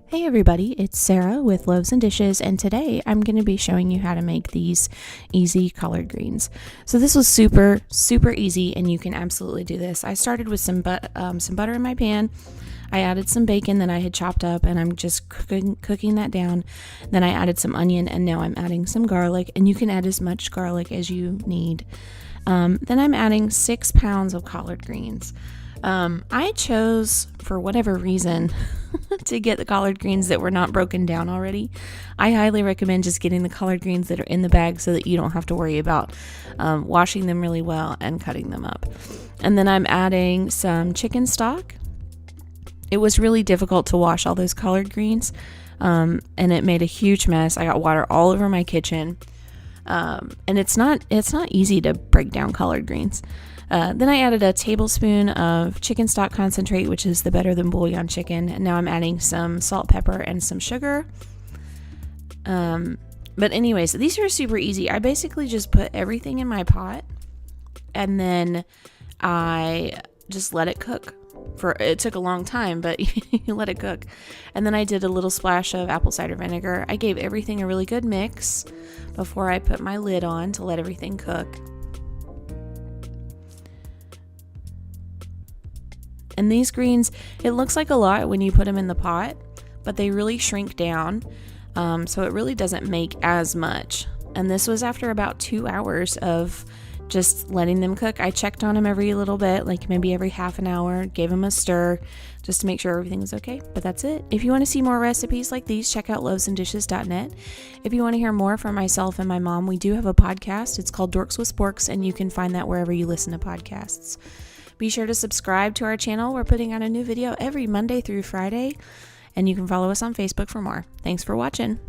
Hey everybody, it's Sarah with Loaves and Dishes, and today I'm going to be showing you how to make these easy collard greens. So this was super easy, and you can absolutely do this. I started with some butter in my pan. I added some bacon that I had chopped up, and I'm just cooking that down. Then I added some onion, and now I'm adding some garlic, and you can add as much garlic as you need. Then I'm adding 6 pounds of collard greens. I chose, for whatever reason, to get the collard greens that were not broken down already. I highly recommend just getting the collard greens that are in the bag so that you don't have to worry about washing them really well and cutting them up. And then I'm adding some chicken stock. It was really difficult to wash all those collard greens, and it made a huge mess. I got water all over my kitchen, and it's not easy to break down collard greens. Then I added a tablespoon of chicken stock concentrate, which is the better than bouillon chicken. And now I'm adding some salt, pepper, and some sugar. But anyways, these are super easy. I basically just put everything in my pot, and then I just let it cook. It took a long time, but you let it cook. And then I did a little splash of apple cider vinegar. I gave everything a really good mix before I put my lid on to let everything cook. And these greens, it looks like a lot when you put them in the pot, but they really shrink down, so it really doesn't make as much. And this was after about 2 hours of just letting them cook. I checked on them every little bit, like maybe every half an hour, gave them a stir just to make sure everything was okay. But that's it. If you want to see more recipes like these, check out loavesanddishes.net. If you want to hear more from myself and my mom, we do have a podcast. It's called Dorks with Sporks, and you can find that wherever you listen to podcasts. Be sure to subscribe to our channel. We're putting out a new video every Monday through Friday, and you can follow us on Facebook for more. Thanks for watching.